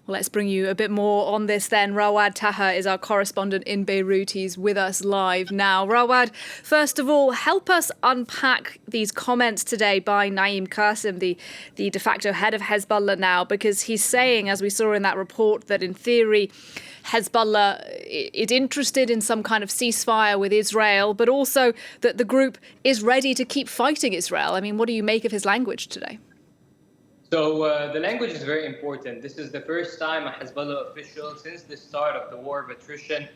Well, let's bring you a bit more on this then. Rawad Taha is our correspondent in Beirut. He's with us live now. Rawad, first of all, help us unpack these comments today by Naim Qassem, the de facto head of Hezbollah now, because he's saying, as we saw in that report, that in theory Hezbollah is interested in some kind of ceasefire with Israel, but also that the group is ready to keep fighting Israel. I mean, what do you make of his language today? So the language is very important. This is the first time a Hezbollah official since the start of the war of attrition,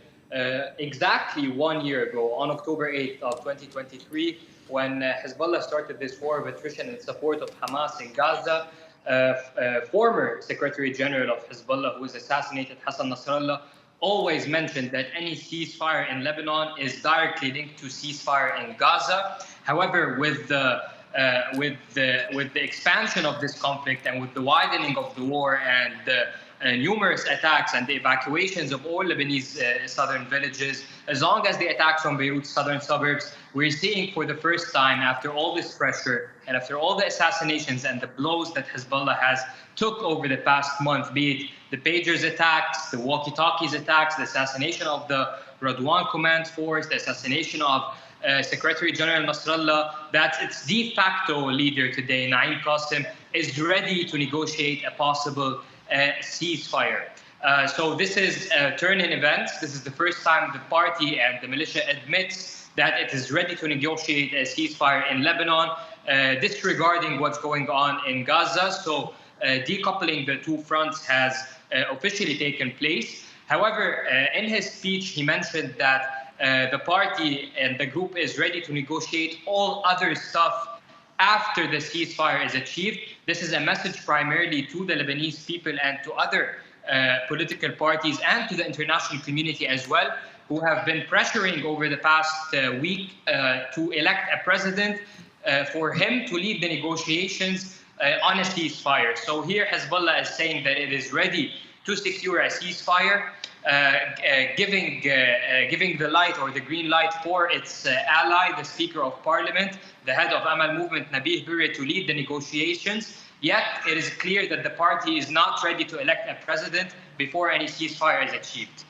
exactly 1 year ago, on October 8th of 2023, when Hezbollah started this war of attrition in support of Hamas in Gaza, former Secretary General of Hezbollah, who was assassinated, Hassan Nasrallah, always mentioned that any ceasefire in Lebanon is directly linked to ceasefire in Gaza. However, with the expansion of this conflict and with the widening of the war and numerous attacks and the evacuations of all Lebanese southern villages, as long as the attacks from Beirut's southern suburbs, we're seeing for the first time, after all this pressure and after all the assassinations and the blows that Hezbollah has took over the past month, be it the pagers attacks, the walkie-talkies attacks, the assassination of the Radwan Command Force, the assassination of Secretary General Nasrallah, that its de facto leader today, Naim Qassem, is ready to negotiate a possible ceasefire. So this is a turn in events. This is the first time the party and the militia admits that it is ready to negotiate a ceasefire in Lebanon, disregarding what's going on in Gaza. So decoupling the two fronts has officially taken place. However, in his speech, he mentioned that the party and the group is ready to negotiate all other stuff after the ceasefire is achieved. This is a message primarily to the Lebanese people and to other political parties and to the international community as well, who have been pressuring over the past week to elect a president for him to lead the negotiations on a ceasefire. So here Hezbollah is saying that it is ready to secure a ceasefire, giving the light or the green light for its ally, the Speaker of Parliament, the head of Amal Movement, Nabih Berri, to lead the negotiations. Yet it is clear that the party is not ready to elect a president before any ceasefire is achieved.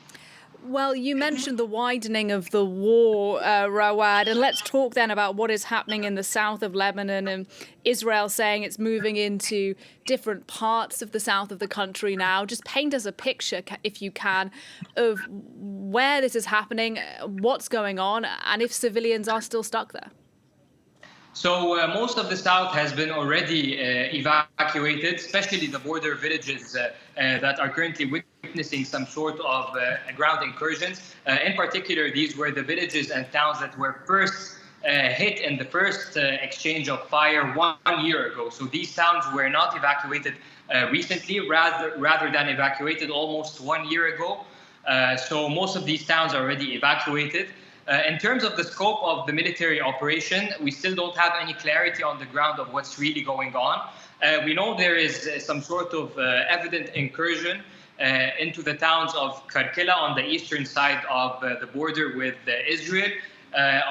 Well, you mentioned the widening of the war, Rawad, and let's talk then about what is happening in the south of Lebanon and Israel saying it's moving into different parts of the south of the country now. Just paint us a picture, if you can, of where this is happening, what's going on, and if civilians are still stuck there. So most of the south has been already evacuated, especially the border villages that are currently witnessing some sort of ground incursions. In particular, these were the villages and towns that were first hit in the first exchange of fire 1 year ago. So these towns were not evacuated recently, rather than evacuated almost 1 year ago. So most of these towns are already evacuated. In terms of the scope of the military operation, we still don't have any clarity on the ground of what's really going on. We know there is some sort of evident incursion into the towns of Karkila on the eastern side of the border with Israel.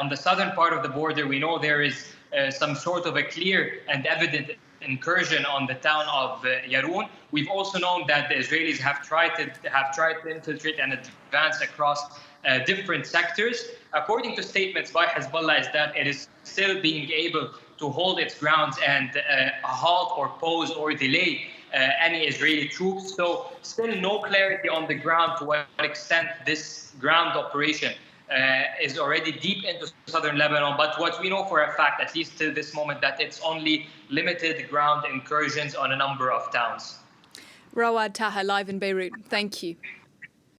On the southern part of the border, we know there is some sort of a clear and evident incursion on the town of Yarun. We've also known that the Israelis have tried to infiltrate and advance across different sectors. According to statements by Hezbollah, is that it is still being able to hold its grounds and halt or pause or delay any Israeli troops. So still no clarity on the ground to what extent this ground operation is already deep into southern Lebanon. But what we know for a fact, at least till this moment, that it's only limited ground incursions on a number of towns. Rawad Taha, live in Beirut. Thank you.